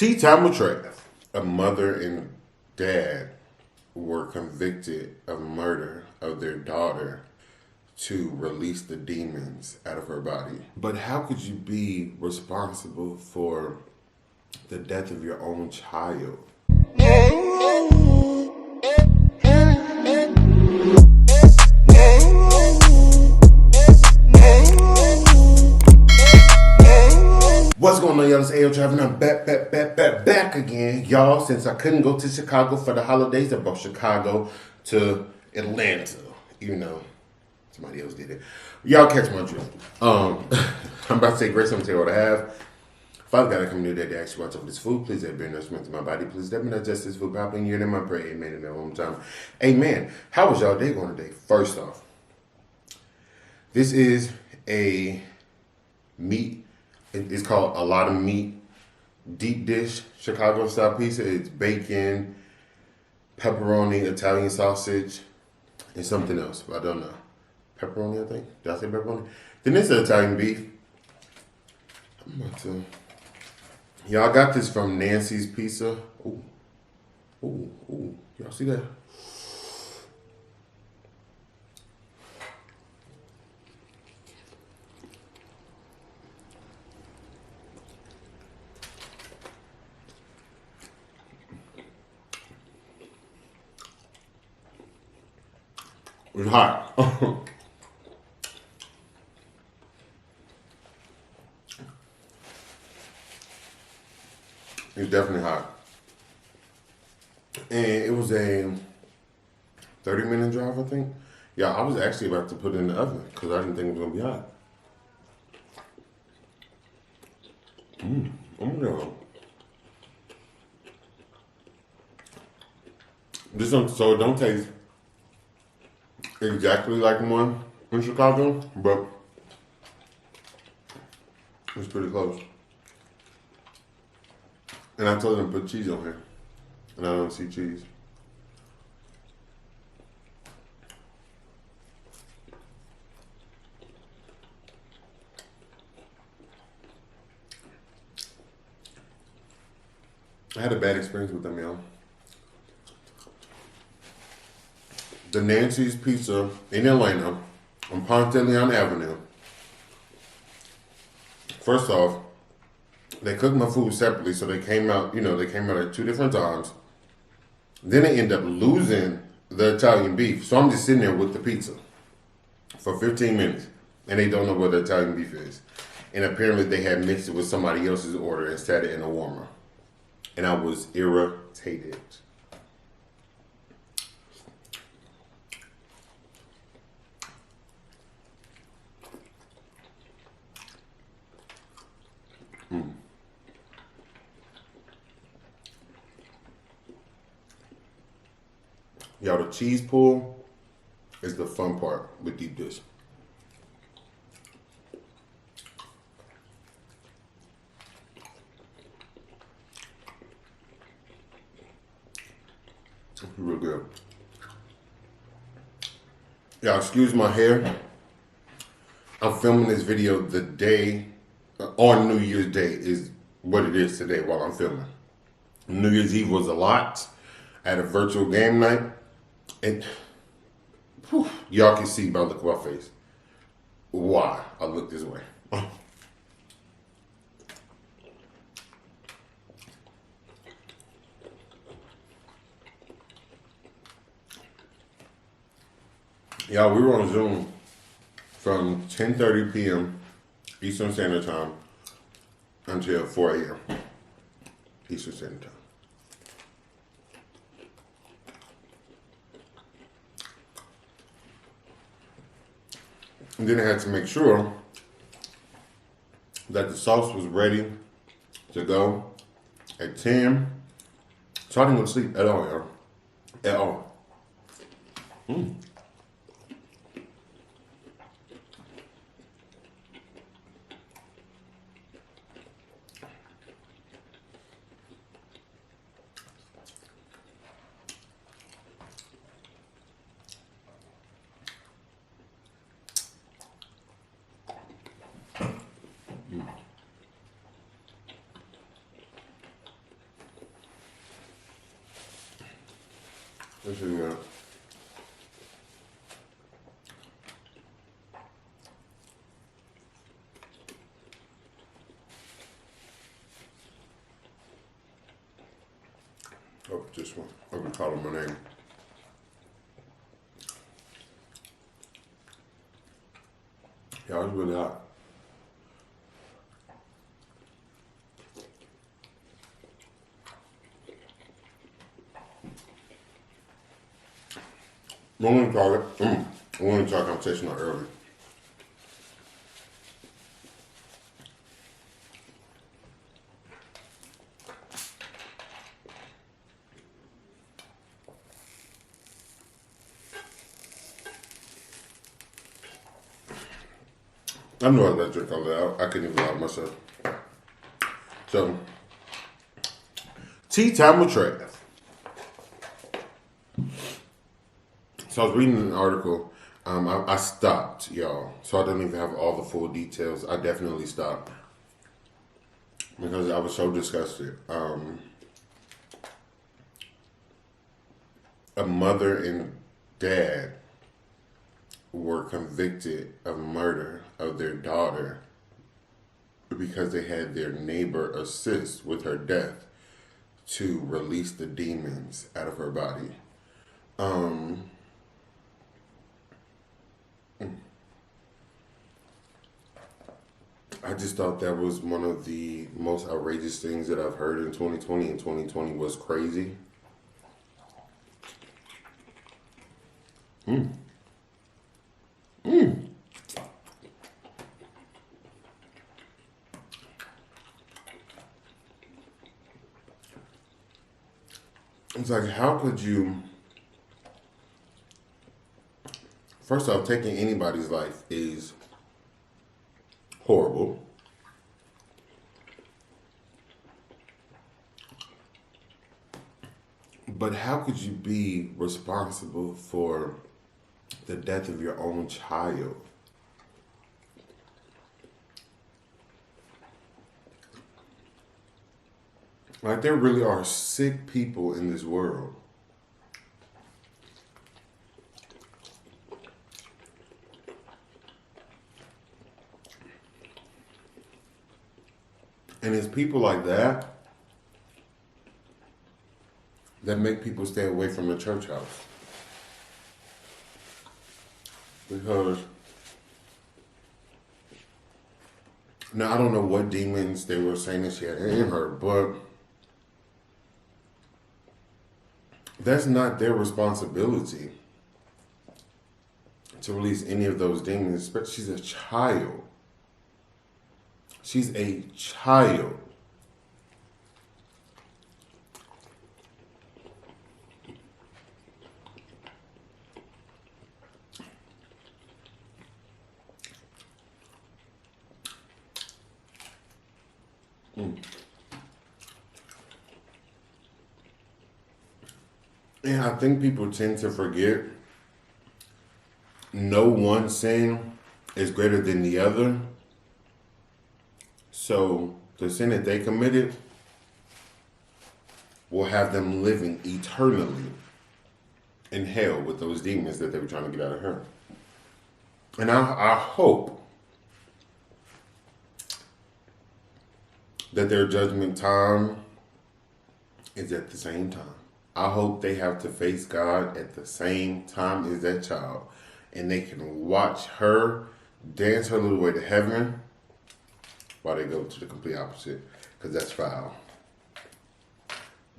Tea time with Trav. A mother and dad were convicted of murder of their daughter to release the demons out of her body. But how could you be responsible for the death of your own child? What's going on, y'all? It's Ayootravv, and I'm back again. Y'all, since I couldn't go to Chicago for the holidays, I brought Chicago to Atlanta. You know, somebody else did it. Y'all catch my drift. I'm about to say grace. I'm going to tell you what I have. Father God, I come to you today to ask you watch over this food. Please let it bear nourishment to my body. Please let me digest this food properly. In your name I pray. Amen. Amen. One more time. Amen. How was y'all day going today? First off, this is a meat. It's called a lot of meat deep dish Chicago style pizza. It's bacon, pepperoni, Italian sausage, and something else, but I don't know. Pepperoni, I think. Did I say pepperoni? Then this is Italian beef. I'm about to. Y'all got this from Nancy's Pizza. Ooh, ooh, ooh. Y'all see that? It's hot. It's definitely hot. And it was a 30-minute drive, I think. Yeah, I was actually about to put it in the oven because I didn't think it was going to be hot. Oh my God. This one, so it don't taste exactly like one in Chicago, but it's pretty close. And I told them to put cheese on here, and I don't see cheese. I had a bad experience with them, y'all. The Nancy's Pizza in Atlanta on Ponce de Leon Avenue. First off, they cooked my food separately, so they came out, they came out at two different times. Then they end up losing the Italian beef. So I'm just sitting there with the pizza for 15 minutes, and they don't know where the Italian beef is. And apparently they had mixed it with somebody else's order and set it in a warmer. And I was irritated. Y'all, the cheese pull is the fun part with deep dish. It's real good. Y'all, excuse my hair. I'm filming this video the day, on New Year's Day is what it is today while I'm filming. New Year's Eve was a lot. I had a virtual game night. And y'all can see by the look of my face why I look this way. Y'all, we were on Zoom from 10:30 p.m. Eastern Standard Time until 4 a.m. Eastern Standard Time. And then I had to make sure that the sauce was ready to go at 10. So I didn't go to sleep at all, y'all. At all. Let's see that. Oh, just one. I'm gonna call him my name. Yeah, it's really hot. I want to talk. I want to talk conversation early. I know I let drink all that. I couldn't even allow myself. So, tea time with Trav. So I was reading an article. I stopped, y'all. So I don't even have all the full details. I definitely stopped because I was so disgusted. A mother and dad were convicted of murder of their daughter because they had their neighbor assist with her death to release the demons out of her body. I just thought that was one of the most outrageous things that I've heard in 2020, and 2020 was crazy. It's like, how could you? First off, taking anybody's life is horrible. But how could you be responsible for the death of your own child? Like, there really are sick people in this world. And it's people like that that make people stay away from the church house. Because now I don't know what demons they were saying that she had in her, but that's not their responsibility to release any of those demons. But she's a child. She's a child. And I think people tend to forget no one sin is greater than the other. So the sin that they committed will have them living eternally in hell with those demons that they were trying to get out of her. And I hope that their judgment time is at the same time. I hope they have to face God at the same time as that child, and they can watch her dance her little way to heaven while they go to the complete opposite, because that's foul.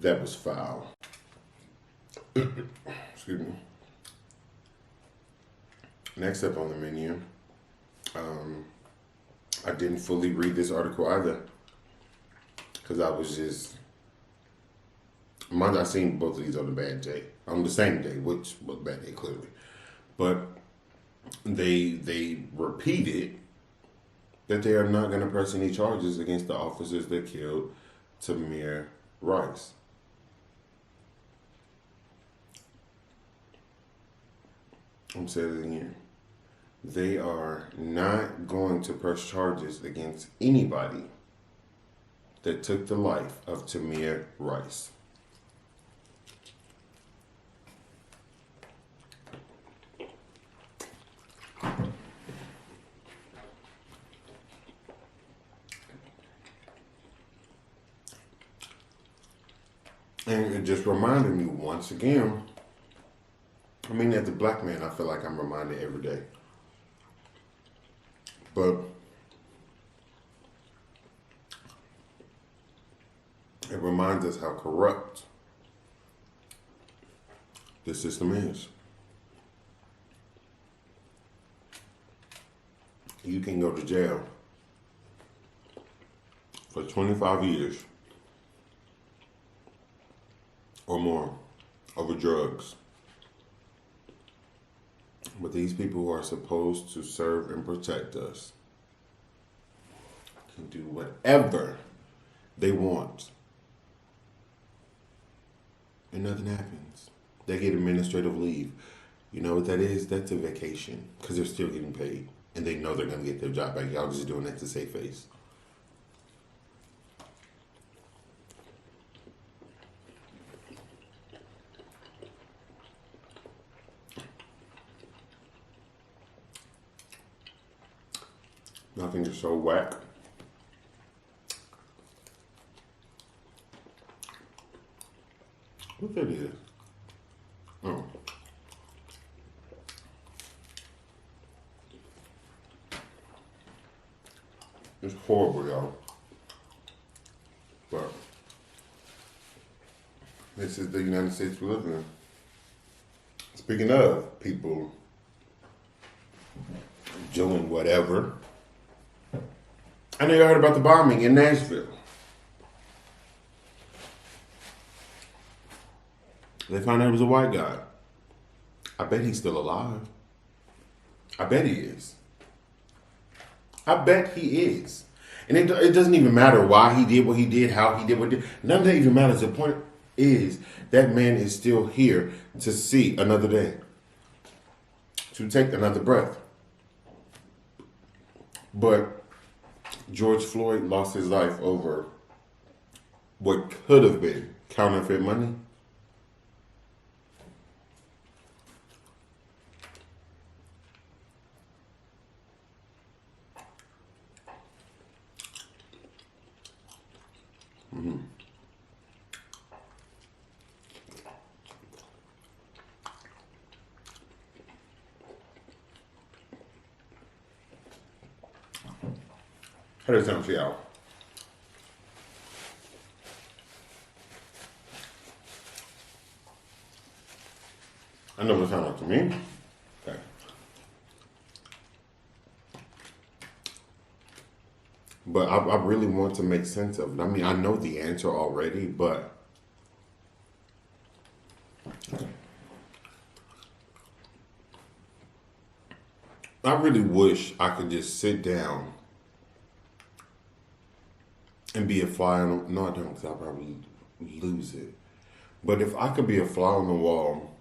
That was foul. Excuse me. Next up on the menu, I didn't fully read this article either, because I was just, I seen both of these on the bad day, on the same day, which was bad day clearly, but they repeated that they are not going to press any charges against the officers that killed Tamir Rice. I'm saying it again. They are not going to press charges against anybody that took the life of Tamir Rice. And it just reminded me once again. I mean, as a black man, I feel like I'm reminded every day. But it reminds us how corrupt the system is. You can go to jail for 25 years or more over drugs. But these people who are supposed to serve and protect us can do whatever they want. And nothing happens. They get administrative leave. You know what that is? That's a vacation. Because they're still getting paid. And they know they're going to get their job back. Y'all just doing that to save face. Nothing is so whack. What that is? Oh. It's horrible, y'all. But this is the United States we live in. Speaking of people doing whatever, I know you heard about the bombing in Nashville. They found out it was a white guy. I bet he's still alive. I bet he is. I bet he is. And it doesn't even matter why he did what he did, how he did what he did. None of that even matters. The point is that man is still here to see another day, to take another breath. But George Floyd lost his life over what could have been counterfeit money. Mm-hmm. How does that sound to y'all? I know what it sounds like to me. Okay. But I really want to make sense of it. I mean, I know the answer already, but I really wish I could just sit down and be a fly on the... No, I don't, because I'll probably lose it. But if I could be a fly on the wall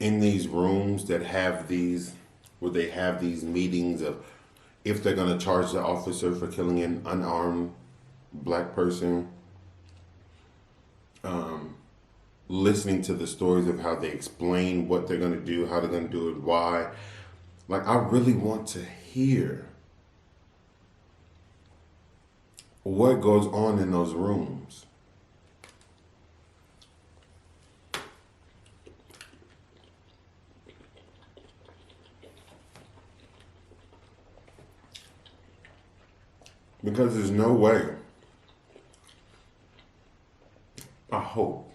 in these rooms that have these, where they have these meetings of if they're going to charge the officer for killing an unarmed black person, listening to the stories of how they explain what they're going to do, how they're going to do it, why. Like, I really want to hear what goes on in those rooms. Because there's no way, I hope,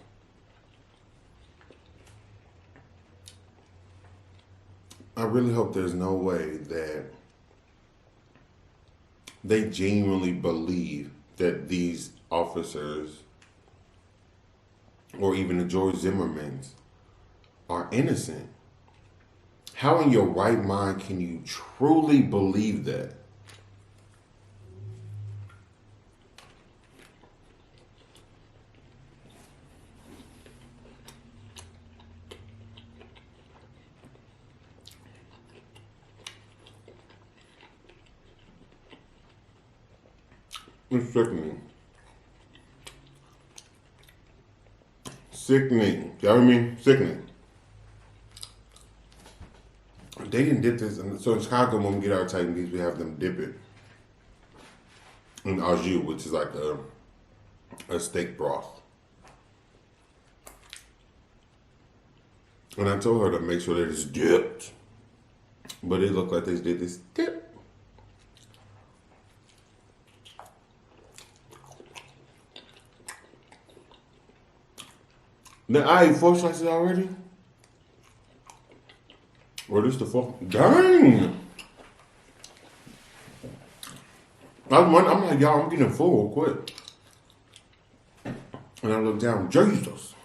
I really hope there's no way that they genuinely believe that these officers or even the George Zimmermans are innocent. How in your right mind can you truly believe that? It's sickening. Sickening. You know what I mean? Sickening. They didn't dip this. So in Chicago, when we get our Titan beats, we have them dip it in au jus, which is like a steak broth. And I told her to make sure that it's dipped. But it looked like they did this dip. Now I ate 4 slices already. Or this the 4th? Dang! I'm like, y'all, I'm getting full real quick. And I look down, Jesus.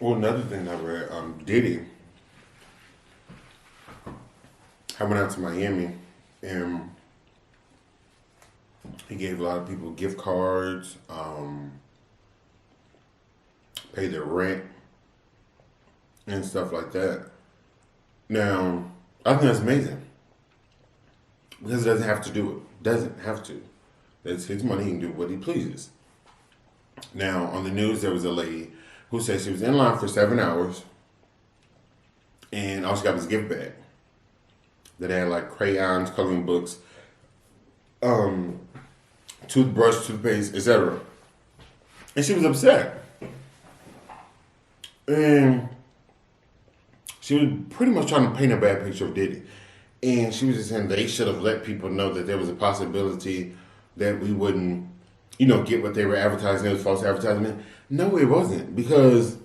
Well, another thing I read, Diddy, I went out to Miami and he gave a lot of people gift cards, pay their rent and stuff like that. Now, I think that's amazing because he doesn't have to do it. Doesn't have to. It's his money. He can do what he pleases. Now, on the news, there was a lady who said she was in line for 7 hours and all she got was a gift bag that had like crayons, coloring books, toothbrush, toothpaste, etc. And she was upset. And she was pretty much trying to paint a bad picture of Diddy. And she was just saying they should have let people know that there was a possibility that we wouldn't, get what they were advertising. It was false advertisement. No, it wasn't. Because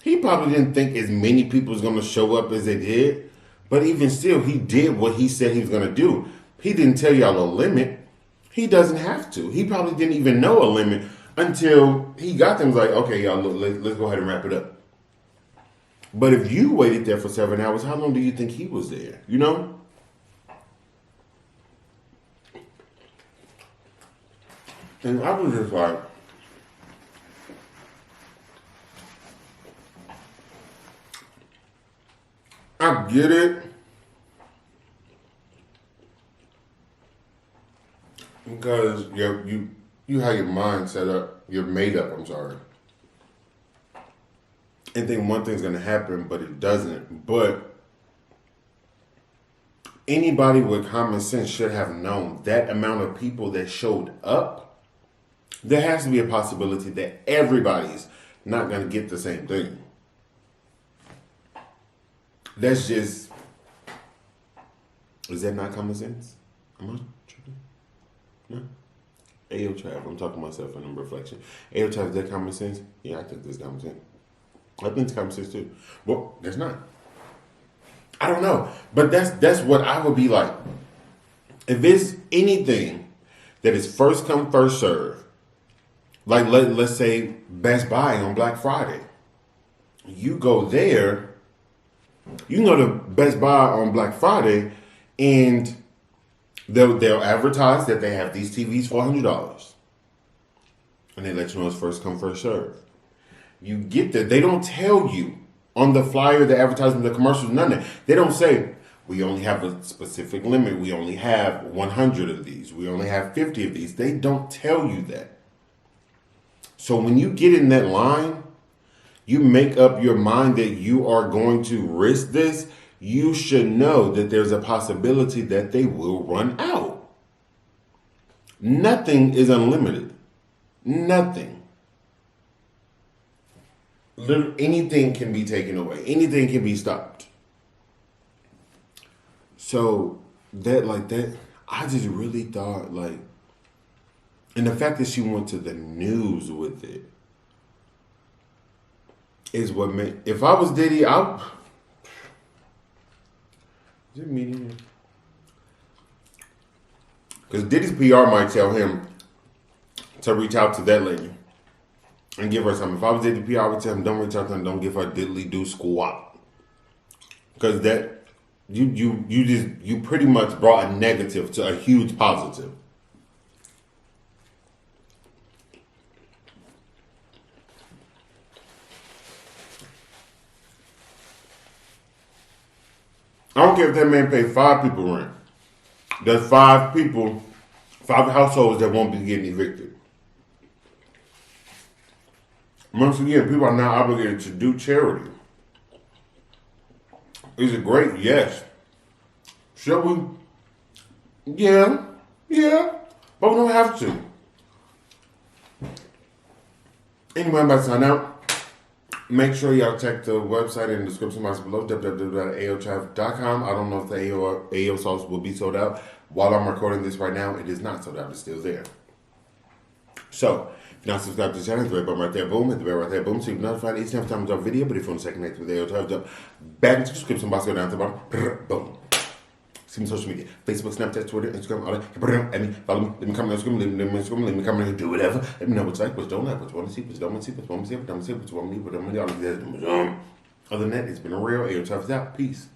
he probably didn't think as many people was going to show up as they did. But even still, he did what he said he was going to do. He didn't tell y'all a limit. He doesn't have to. He probably didn't even know a limit until he got them. Like, okay, y'all, let's go ahead and wrap it up. But if you waited there for 7 hours, how long do you think he was there? And I was just like, I get it. Because you have your mind set up, you're made up, I'm sorry. And think one thing's gonna happen, but it doesn't. But anybody with common sense should have known that amount of people that showed up, there has to be a possibility that everybody's not gonna get the same thing. That's just, is that not common sense? Am I tripping? No. Ayootravv, I'm talking to myself in reflection. Ayootravv, is that common sense? Yeah, I think that's common sense. I think it's common sense too. Well, there's not. I don't know. But that's what I would be like. If it's anything that is first come, first serve, like let's say Best Buy on Black Friday. You go there, you can go to Best Buy on Black Friday and they'll advertise that they have these TVs for $100. And they let you know it's first come, first serve. You get there. They don't tell you on the flyer, the advertisement, the commercials, none of that. They don't say, we only have a specific limit. We only have 100 of these. We only have 50 of these. They don't tell you that. So when you get in that line, you make up your mind that you are going to risk this. You should know that there's a possibility that they will run out. Nothing is unlimited. Nothing. Anything can be taken away. Anything can be stopped. So that, I just really thought and the fact that she went to the news with it is what made, if I was Diddy, is it meeting? Because Diddy's PR might tell him to reach out to that lady and give her something. If I was Diddy PR, I would tell him, don't reach out to her, don't give her diddly do squat. Because that, you pretty much brought a negative to a huge positive. I don't care if that man paid 5 people rent. That's 5 people 5 households that won't be getting evicted. Once again, people are now obligated to do charity. Is it great? Yes. Should we? Yeah. But we don't have to. Anyway, I'm about to sign out. Make sure y'all check the website in the description box below, www.ayootravv.com. I don't know if the AO sauce will be sold out. While I'm recording this right now, it is not sold out. It's still there. So, if you're not subscribed to the channel, hit the red button right there, boom. Hit the bell right there, boom. So you're notified each time I drop a video. But if you want to stay connected with Ayootravv, jump back into the description box, go down to the bottom, boom. See me on social media, Facebook, Snapchat, Twitter, Instagram, all that. At me, follow me, let me comment on Instagram, leave me on Instagram, let me comment on do whatever. Let me know what you like, what you don't like, what you want to see, what you don't want to see, what you want to see, what you don't want to see, what you want to see, what you don't want to see. Other than that, it's been a real Ayootravv out. Peace.